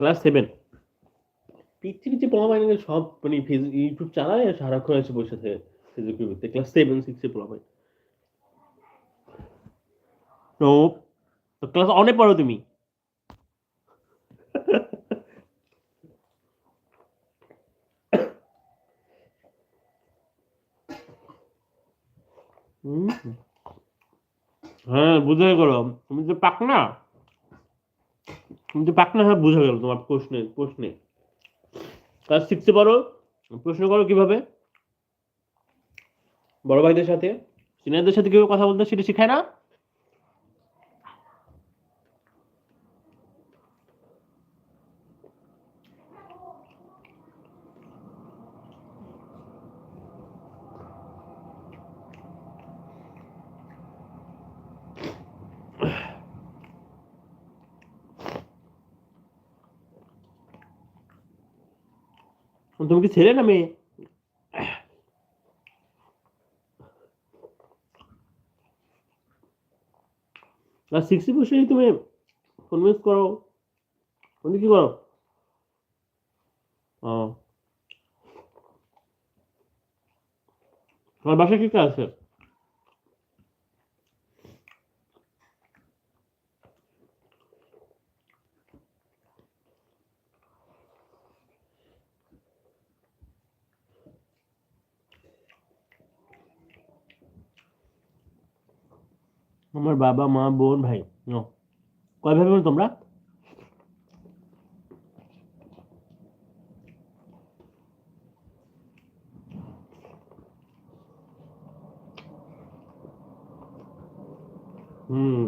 Class 7 পৃথিবীর যে পোলাপাইন সব মানে ইউটিউব চালায় আর সারাক্ষণ এসে বসে থাকে ফেসবুকের ভিতরে ক্লাস 7-6 এর পোলাপাইন। তো ক্লাস অনে পড়ো তুমি? হুম। হ্যাঁ, বুঝে গেল। তুমি যে পাকনা, হ্যাঁ বুঝে গেল তোমার প্রশ্নে। ক্লাস 6 এ পড়ো, প্রশ্ন করো কিভাবে? বড় ভাইদের সাথে, সিনিয়রদের সাথে কিভাবে কথা বলতে সেটা শিখায় না? তুমি কি ছেলে না মেয়ে? ক্লাস 6 এ বসে তুমি কনভিন্স করো, তুমি কি করো? ও, তোমার বাসায় কি কাজ আছে? আমার বাবা মা বোন ভাই। ও, কয় ভাই বোন তোমরা? হুম।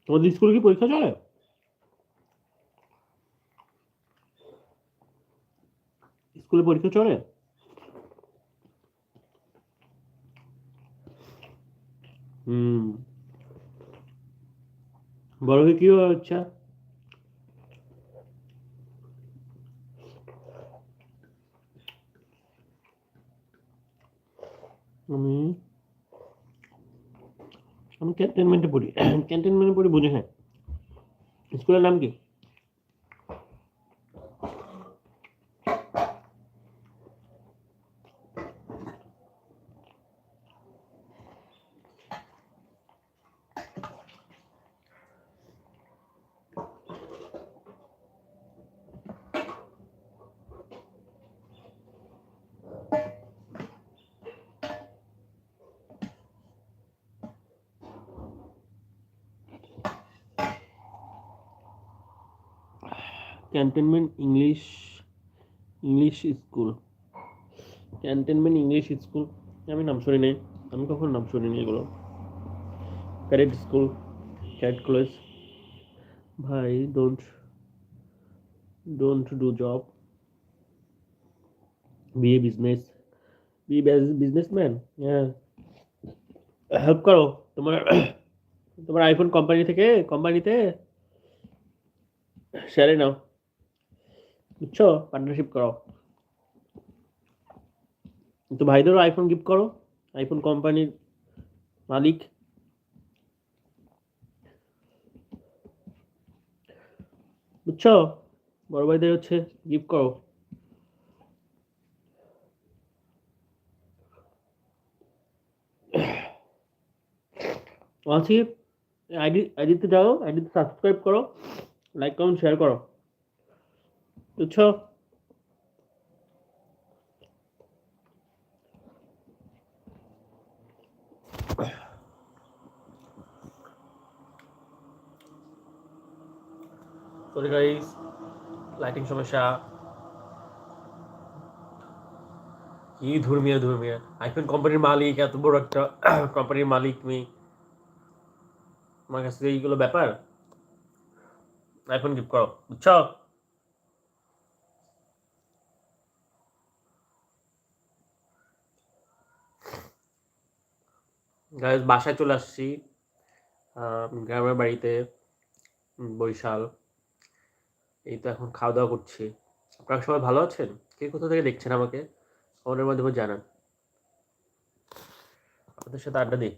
তোমাদের স্কুলে কি পরীক্ষা চলে? স্কুলে পরীক্ষা চলে? হুম। বড় হয়ে কি হওয়ার ইচ্ছা? আমি আমি ক্যান্টনমেন্টে পড়ি। ক্যান্টনমেন্টে পড়ি, বুঝি হ্যাঁ। স্কুলের নাম কি? Cantonment English school. Cantonment English school. আমি নাম শুনি নাই। আমি কখন নাম শুনিনি এগুলো। Cadet school, cadet college. ভাই, don't do job, be a business, be businessman. হ্যাঁ, হেল্প করো তোমার তোমার আইফোন কোম্পানিতে শেয়ারে নাও, বুঝছো? পার্টনারশিপ করো। তো ভাইদেরও আইফোন গিফট করো, আইফোন কোম্পানির মালিক। বুঝছো? বড় ভাইদের হচ্ছে গিফট করো। আছি, আইডিতে যাও, আইডিতে সাবস্ক্রাইব করো, লাইক কমেন্ট শেয়ার করো, বুঝছো? সরি গাইস, লাইটিং সমস্যা। কি ধর্মীয় আইফোন কোম্পানির মালিক, এত বড় একটা কোম্পানির মালিক তুমি, আমার কাছে এইগুলো ব্যাপার। আইফোন গিফট করো, বুঝছো? গাইস, বাসায় চলে আসছি, গ্রামের বাড়িতে, বরিশাল। এই তো এখন খাওয়া দাওয়া করছি। আপনারা সবাই ভালো আছেন? কে কোথা থেকে দেখছেন আমাকে কমেন্টের মাধ্যমে জানান, আপনাদের সাথে আড্ডা দিই।